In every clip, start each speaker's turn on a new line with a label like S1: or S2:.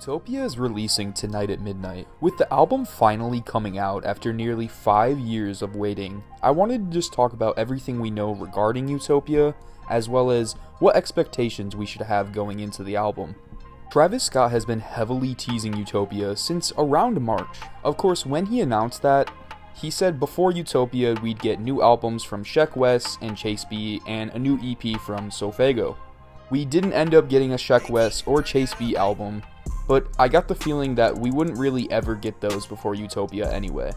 S1: Utopia is releasing tonight at midnight. With the album finally coming out after nearly 5 years of waiting, I wanted to just talk about everything we know regarding Utopia, as well as what expectations we should have going into the album. Travis Scott has been heavily teasing Utopia since around March. Of course, when he announced that, he said before Utopia we'd get new albums from Sheck Wes and Chase B and a new EP from Sofego. We didn't end up getting a Sheck Wes or Chase B album, but I got the feeling that we wouldn't really ever get those before Utopia anyway.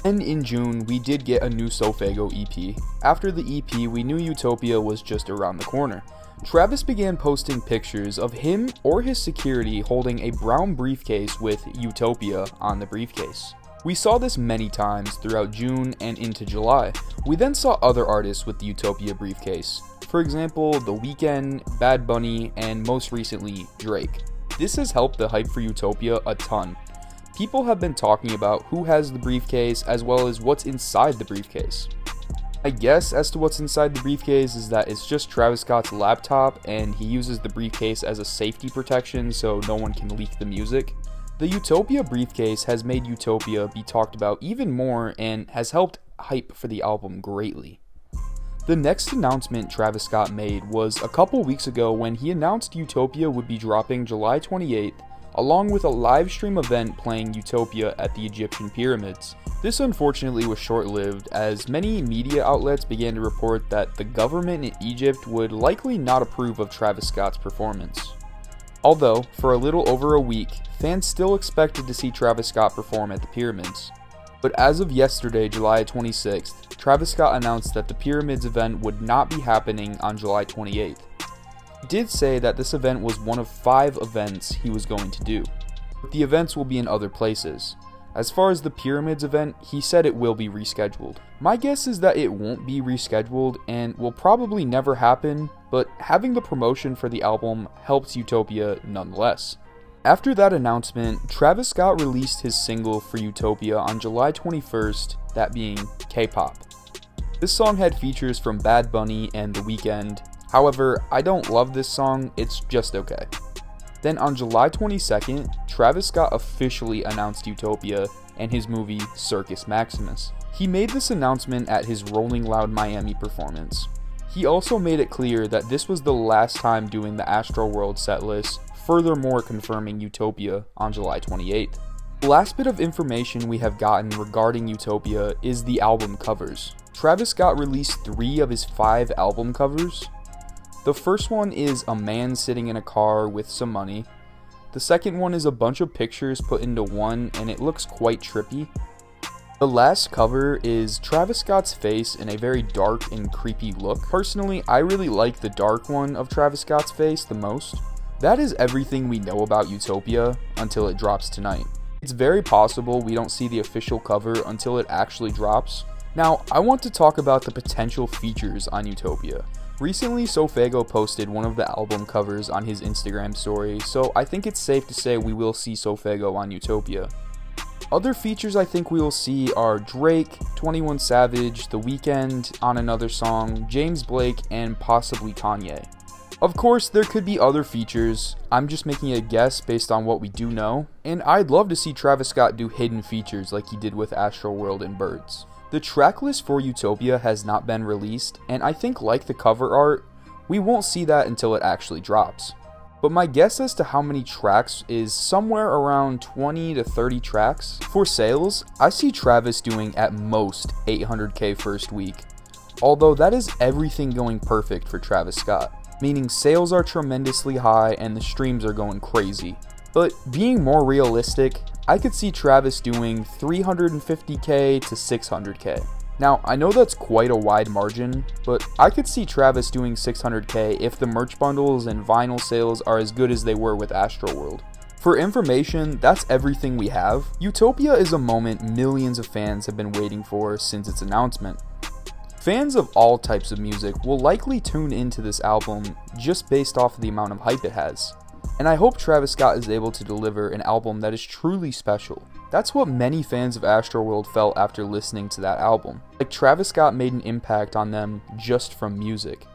S1: And in June, we did get a new Sofego EP. After the EP, we knew Utopia was just around the corner. Travis began posting pictures of him or his security holding a brown briefcase with Utopia on the briefcase. We saw this many times throughout June and into July. We then saw other artists with the Utopia briefcase. For example, The Weeknd, Bad Bunny, and most recently, Drake. This has helped the hype for Utopia a ton. People have been talking about who has the briefcase as well as what's inside the briefcase. My guess as to what's inside the briefcase is that it's just Travis Scott's laptop and he uses the briefcase as a safety protection so no one can leak the music. The Utopia briefcase has made Utopia be talked about even more and has helped hype for the album greatly. The next announcement Travis Scott made was a couple weeks ago when he announced Utopia would be dropping July 28th, along with a live stream event playing Utopia at the Egyptian pyramids. This unfortunately was short-lived, as many media outlets began to report that the government in Egypt would likely not approve of Travis Scott's performance. Although, for a little over a week, fans still expected to see Travis Scott perform at the pyramids. But as of yesterday, July 26th, Travis Scott announced that the Pyramids event would not be happening on July 28th. He did say that this event was one of 5 events he was going to do, but the events will be in other places. As far as the Pyramids event, he said it will be rescheduled. My guess is that it won't be rescheduled and will probably never happen, but having the promotion for the album helps Utopia nonetheless. After that announcement, Travis Scott released his single for Utopia on July 21st, that being K-Pop. This song had features from Bad Bunny and The Weeknd. However, I don't love this song, it's just okay. Then on July 22nd, Travis Scott officially announced Utopia and his movie Circus Maximus. He made this announcement at his Rolling Loud Miami performance. He also made it clear that this was the last time doing the Astroworld setlist, furthermore confirming Utopia on July 28th. The last bit of information we have gotten regarding Utopia is the album covers. Travis Scott released 3 of his 5 album covers. The first one is a man sitting in a car with some money. The second one is a bunch of pictures put into one and it looks quite trippy. The last cover is Travis Scott's face in a very dark and creepy look. Personally, I really like the dark one of Travis Scott's face the most. That is everything we know about Utopia until it drops tonight. It's very possible we don't see the official cover until it actually drops. Now, I want to talk about the potential features on Utopia. Recently, Sofego posted one of the album covers on his Instagram story, so I think it's safe to say we will see Sofego on Utopia. Other features I think we will see are Drake, 21 Savage, The Weeknd on another song, James Blake, and possibly Kanye. Of course, there could be other features. I'm just making a guess based on what we do know, and I'd love to see Travis Scott do hidden features like he did with Astroworld and Birds. The track list for Utopia has not been released, and I think like the cover art, we won't see that until it actually drops. But my guess as to how many tracks is somewhere around 20 to 30 tracks. For sales, I see Travis doing at most 800k first week, although that is everything going perfect for Travis Scott, meaning sales are tremendously high and the streams are going crazy. But being more realistic, I could see Travis doing 350k to 600k. Now, I know that's quite a wide margin, but I could see Travis doing 600k if the merch bundles and vinyl sales are as good as they were with Astroworld. For information, that's everything we have. Utopia is a moment millions of fans have been waiting for since its announcement. Fans of all types of music will likely tune into this album just based off of the amount of hype it has. And I hope Travis Scott is able to deliver an album that is truly special. That's what many fans of Astroworld felt after listening to that album. Like Travis Scott made an impact on them just from music.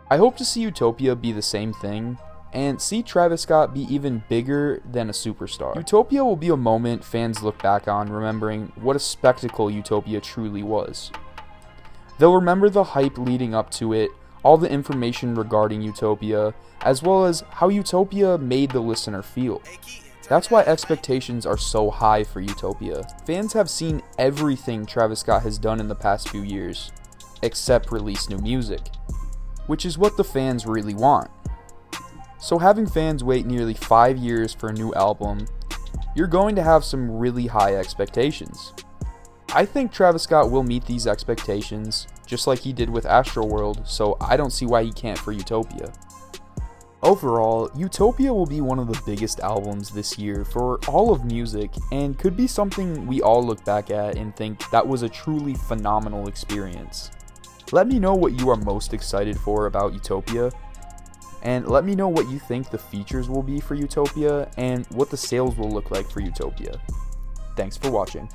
S1: I hope to see Utopia be the same thing, and see Travis Scott be even bigger than a superstar. Utopia will be a moment fans look back on, remembering what a spectacle Utopia truly was. They'll remember the hype leading up to it, all the information regarding Utopia, as well as how Utopia made the listener feel. That's why expectations are so high for Utopia. Fans have seen everything Travis Scott has done in the past few years, except release new music, which is what the fans really want. So having fans wait nearly 5 years for a new album, you're going to have some really high expectations. I think Travis Scott will meet these expectations, just like he did with Astroworld, so I don't see why he can't for Utopia. Overall, Utopia will be one of the biggest albums this year for all of music, and could be something we all look back at and think that was a truly phenomenal experience. Let me know what you are most excited for about Utopia, and let me know what you think the features will be for Utopia, and what the sales will look like for Utopia. Thanks for watching.